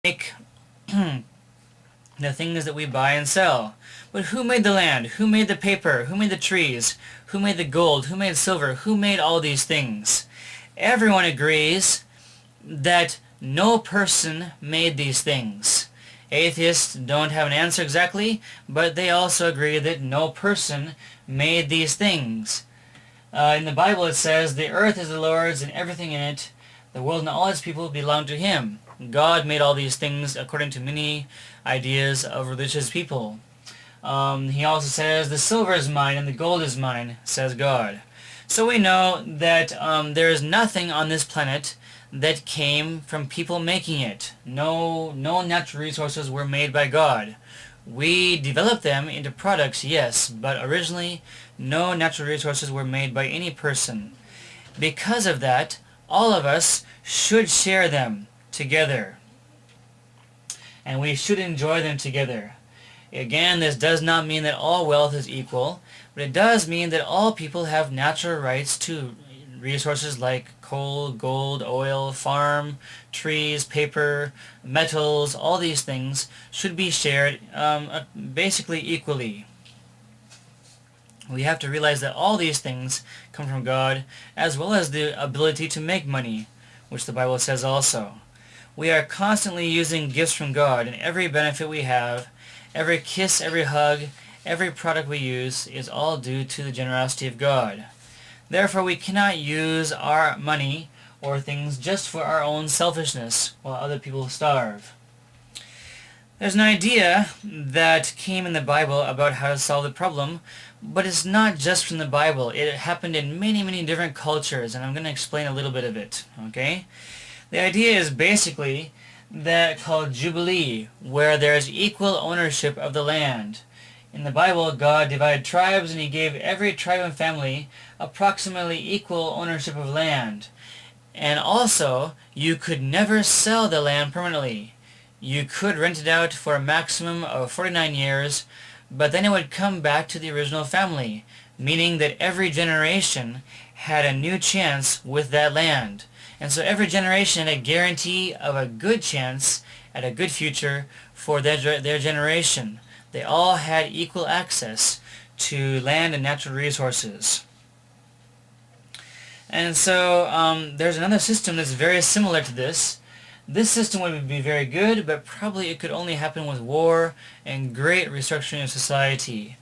make the things that we buy and sell. But who made the land? Who made the paper? Who made the trees? Who made the gold? Who made silver? Who made all these things? Everyone agrees that no person made these things. Atheists don't have an answer exactly, but they also agree that no person made these things. In the Bible it says, "The earth is the Lord's and everything in it. The world and all its people belong to Him." God made all these things according to many ideas of religious people. He also says, "The silver is mine and the gold is mine," says God. So we know that there is nothing on this planet that came from people making it. No natural resources were made by God. We developed them into products, yes, but originally no natural resources were made by any person. Because of that, all of us should share them together, and we should enjoy them together. Again, this does not mean that all wealth is equal, but it does mean that all people have natural rights to resources like coal, gold, oil, farm, trees, paper, metals. All these things should be shared basically equally. We have to realize that all these things come from God, as well as the ability to make money, which the Bible says also. We are constantly using gifts from God, and every benefit we have, every kiss, every hug, every product we use is all due to the generosity of God. Therefore, we cannot use our money or things just for our own selfishness while other people starve. There's an idea that came in the Bible about how to solve the problem, but it's not just from the Bible. It happened in many different cultures, and I'm going to explain a little bit of it, okay? The idea is basically that called Jubilee, where there's equal ownership of the land. In the Bible, God divided tribes, and He gave every tribe and family approximately equal ownership of land. And also, you could never sell the land permanently. You could rent it out for a maximum of 49 years, but then it would come back to the original family, meaning that every generation had a new chance with that land. And so every generation had a guarantee of a good chance at a good future for their generation. They all had equal access to land and natural resources. And so there's another system that's very similar to this. This system would be very good, but probably it could only happen with war and great restructuring of society.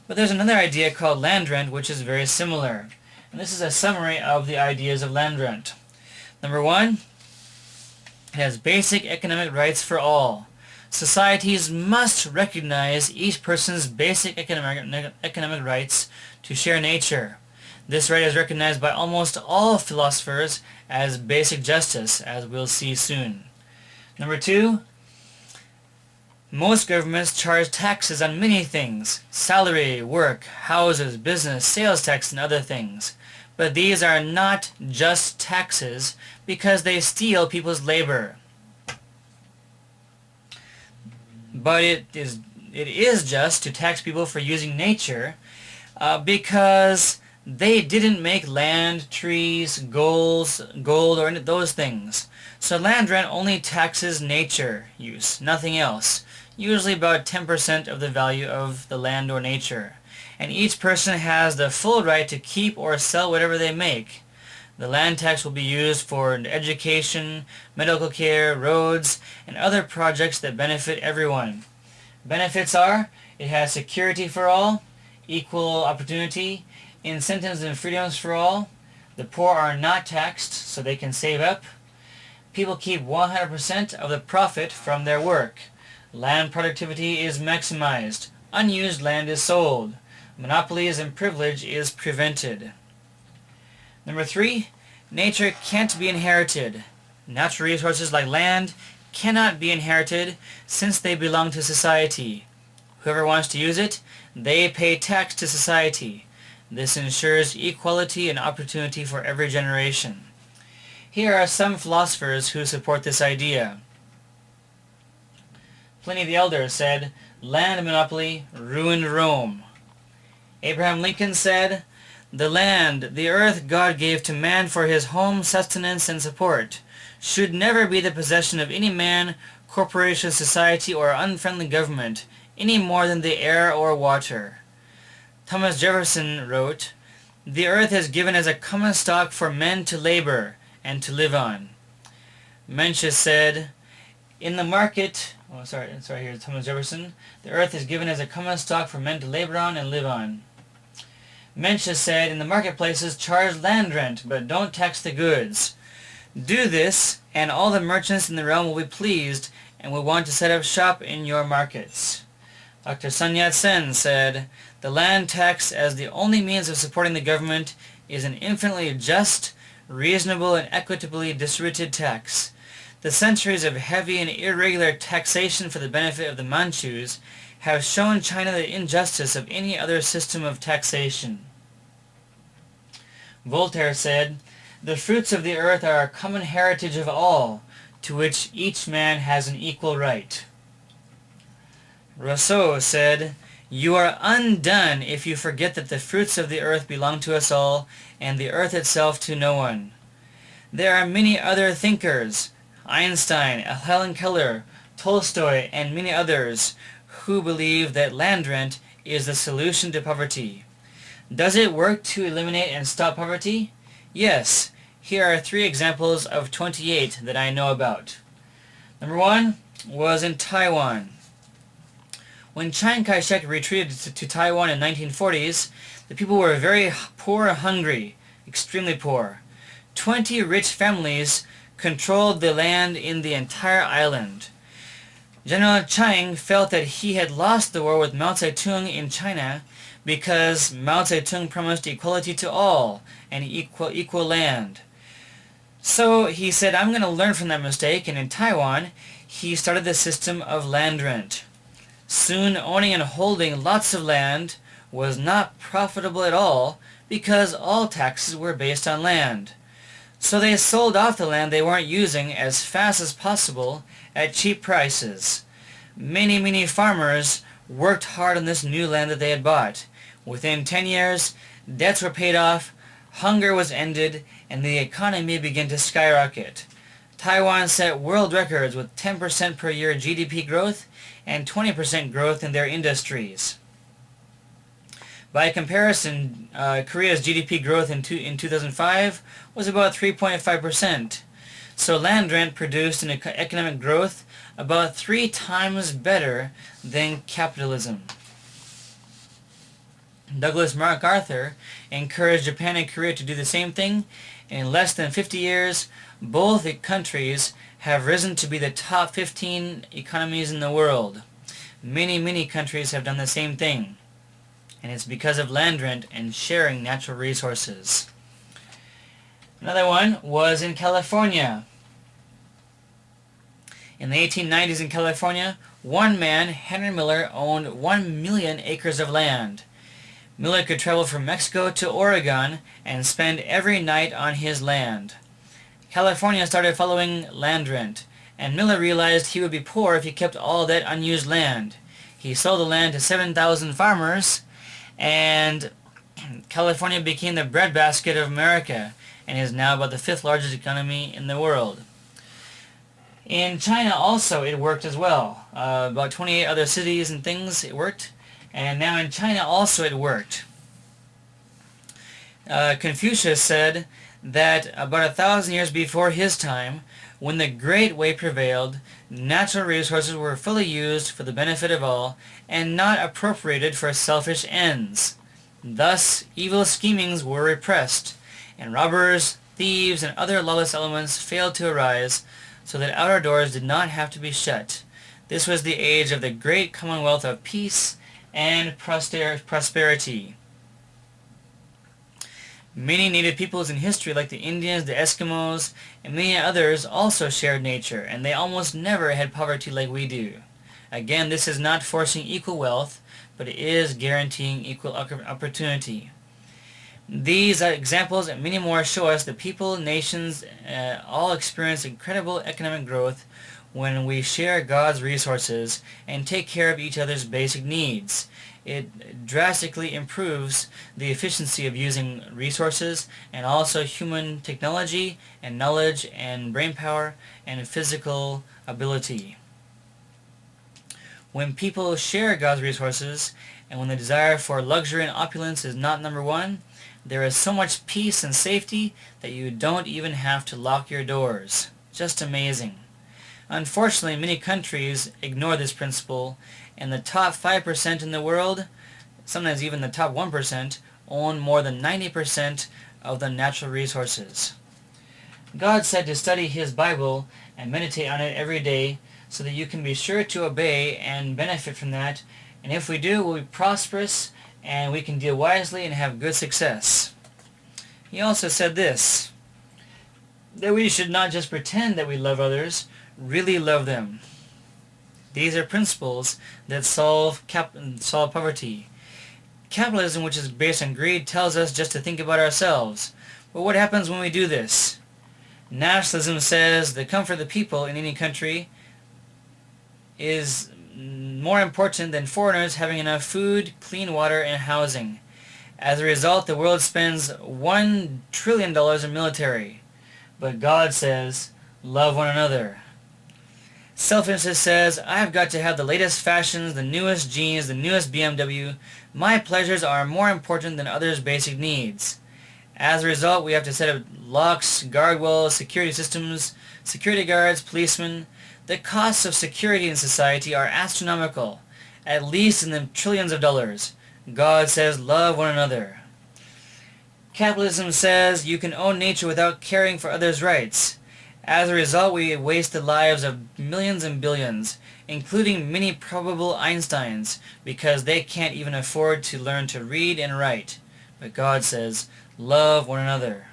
But there's another idea called land rent, which is very similar. And this is a summary of the ideas of land rent. Number one, it has basic economic rights for all. Societies must recognize each person's basic economic rights to share nature. This right is recognized by almost all philosophers as basic justice, as we'll see soon. Number two, most governments charge taxes on many things: salary, work, houses, business, sales tax, and other things. But these are not just taxes because they steal people's labor. But it is just to tax people for using nature because they didn't make land, trees, gold, or any of those things. So land rent only taxes nature use, nothing else. Usually about 10% of the value of the land or nature. And each person has the full right to keep or sell whatever they make. The land tax will be used for education, medical care, roads, and other projects that benefit everyone. Benefits are: it has security for all, equal opportunity, incentives and freedoms for all. The poor are not taxed, so they can save up. People keep 100% of the profit from their work. Land productivity is maximized. Unused land is sold. Monopolies and privilege is prevented. Number three, nature can't be inherited. Natural resources like land cannot be inherited since they belong to society. Whoever wants to use it, they pay tax to society. This ensures equality and opportunity for every generation. Here are some philosophers who support this idea. Pliny the Elder said, "Land monopoly ruined Rome." Abraham Lincoln said, "The land, the earth God gave to man for his home, sustenance, and support, should never be the possession of any man, corporation society, or unfriendly government, any more than the air or water. Thomas Jefferson wrote, "The earth is given as a common stock for men to labor and to live on." Mencius said, "In the market," here's Thomas Jefferson, "the earth is given as a common stock for men to labor on and live on." Mencius said, "In the marketplaces, charge land rent, but don't tax the goods. Do this, and all the merchants in the realm will be pleased and will want to set up shop in your markets." Dr. Sun Yat-sen said, "The land tax, as the only means of supporting the government, is an infinitely just, reasonable, and equitably distributed tax. The centuries of heavy and irregular taxation for the benefit of the Manchus have shown China the injustice of any other system of taxation." Voltaire said, "The fruits of the earth are a common heritage of all, to which each man has an equal right." Rousseau said, "You are undone if you forget that the fruits of the earth belong to us all, and the earth itself to no one." There are many other thinkers, Einstein, Helen Keller, Tolstoy, and many others, who believe that land rent is the solution to poverty. Does it work to eliminate and stop poverty? Yes. Here are 3 examples of 28 that I know about. Number 1 was in Taiwan. When Chiang Kai-shek retreated to Taiwan in the 1940s, the people were very poor and hungry, extremely poor. 20 rich families controlled the land in the entire island. General Chiang felt that he had lost the war with Mao Zedong in China because Mao Zedong promised equality to all and equal land. So he said, "I'm going to learn from that mistake," and in Taiwan, he started the system of land rent. Soon, owning and holding lots of land was not profitable at all because all taxes were based on land. So they sold off the land they weren't using as fast as possible at cheap prices. Many farmers worked hard on this new land that they had bought. Within 10 years, debts were paid off, hunger was ended, and the economy began to skyrocket. Taiwan set world records with 10% per year GDP growth and 20% growth in their industries. By comparison, Korea's GDP growth in 2005 was about 3.5%. So land rent produced an economic growth about 3 times better than capitalism. Douglas MacArthur encouraged Japan and Korea to do the same thing. In less than 50 years, both countries have risen to be the top 15 economies in the world. Many countries have done the same thing. And it's because of land rent and sharing natural resources. Another one was in California. In the 1890s in California, one man, Henry Miller, owned 1 million acres of land. Miller could travel from Mexico to Oregon and spend every night on his land. California started following land rent, and Miller realized he would be poor if he kept all that unused land. He sold the land to 7,000 farmers, and California became the breadbasket of America and is now about the 5th largest economy in the world. In China also it worked as well. About 28 other cities and things it worked, and now in China also it worked. Confucius said that about 1,000 years before his time, when the Great Way prevailed, natural resources were fully used for the benefit of all and not appropriated for selfish ends. Thus, evil schemings were repressed, and robbers, thieves, and other lawless elements failed to arise, so that outer doors did not have to be shut. This was the age of the great commonwealth of peace and prosperity. Many native peoples in history, like the Indians, the Eskimos, and many others, also shared nature, and they almost never had poverty like we do. Again, this is not forcing equal wealth, but it is guaranteeing equal opportunity. These examples and many more show us that people, nations, all experience incredible economic growth when we share God's resources and take care of each other's basic needs. It drastically improves the efficiency of using resources and also human technology and knowledge and brain power and physical ability. When people share God's resources, and when the desire for luxury and opulence is not number one, there is so much peace and safety that you don't even have to lock your doors. Just amazing. Unfortunately, many countries ignore this principle, and the top 5% in the world, sometimes even the top 1%, own more than 90% of the natural resources. God said to study His Bible and meditate on it every day so that you can be sure to obey and benefit from that, and if we do, we'll be prosperous and we can deal wisely and have good success. He also said this, that we should not just pretend that we love others, really love them. These are principles that solve poverty. Capitalism, which is based on greed, tells us just to think about ourselves. But what happens when we do this? Nationalism says the comfort of the people in any country is more important than foreigners having enough food, clean water, and housing. As a result, the world spends $1 trillion in military. But God says, love one another. Selfishness says, I've got to have the latest fashions, the newest jeans, the newest BMW. My pleasures are more important than others' basic needs. As a result, we have to set up locks, guardrails, security systems, security guards, policemen. The costs of security in society are astronomical, at least in the trillions of dollars. God says, love one another. Capitalism says you can own nature without caring for others' rights. As a result, we waste the lives of millions and billions, including many probable Einsteins, because they can't even afford to learn to read and write. But God says, love one another.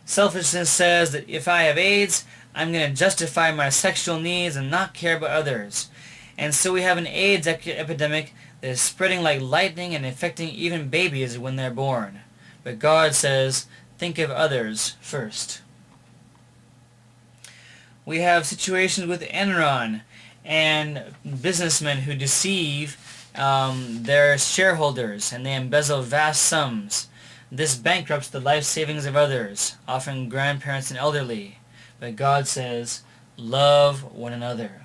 Selfishness says that if I have AIDS, I'm going to justify my sexual needs and not care about others. And so we have an AIDS epidemic that is spreading like lightning and affecting even babies when they're born. But God says, think of others first. We have situations with Enron and businessmen who deceive their shareholders and they embezzle vast sums. This bankrupts the life savings of others, often grandparents and elderly. But God says, love one another.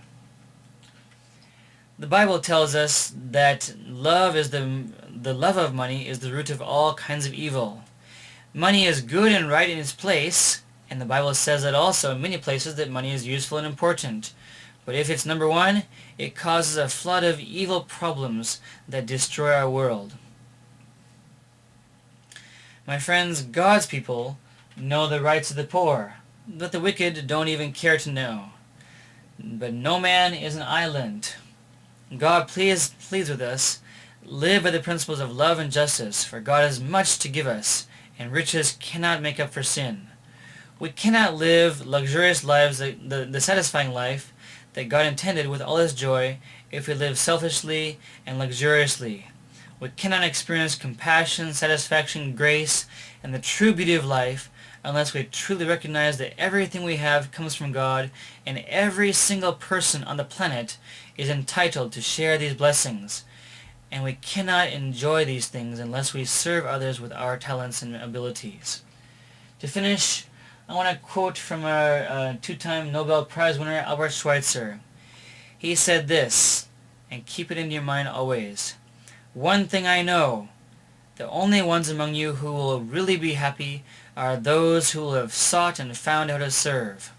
The Bible tells us that love is the love of money is the root of all kinds of evil. Money is good and right in its place, and the Bible says that also in many places that money is useful and important. But if it's number one, it causes a flood of evil problems that destroy our world. My friends, God's people know the rights of the poor, but the wicked don't even care to know. But no man is an island. God, please with us. Live by the principles of love and justice, for God has much to give us, and riches cannot make up for sin. We cannot live luxurious lives, the satisfying life that God intended with all His joy, if we live selfishly and luxuriously. We cannot experience compassion, satisfaction, grace, and the true beauty of life unless we truly recognize that everything we have comes from God, and every single person on the planet is entitled to share these blessings. And we cannot enjoy these things unless we serve others with our talents and abilities. To finish, I want to quote from our two-time Nobel Prize winner Albert Schweitzer. He said this, and keep it in your mind always. One thing I know, the only ones among you who will really be happy are those who will have sought and found how to serve.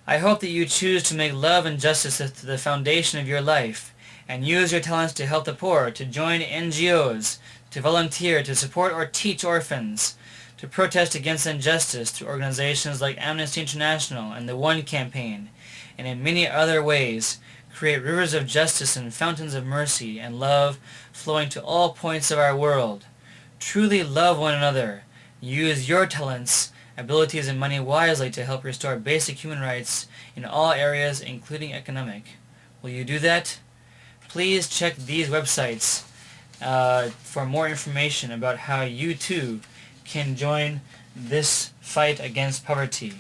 I hope that you choose to make love and justice the foundation of your life, and use your talents to help the poor, to join NGOs, to volunteer, to support or teach orphans, to protest against injustice through organizations like Amnesty International and the One Campaign, and in many other ways, create rivers of justice and fountains of mercy and love flowing to all points of our world. Truly love one another. Use your talents, abilities, and money wisely to help restore basic human rights in all areas, including economic. Will you do that? Please check these websites for more information about how you too can join this fight against poverty.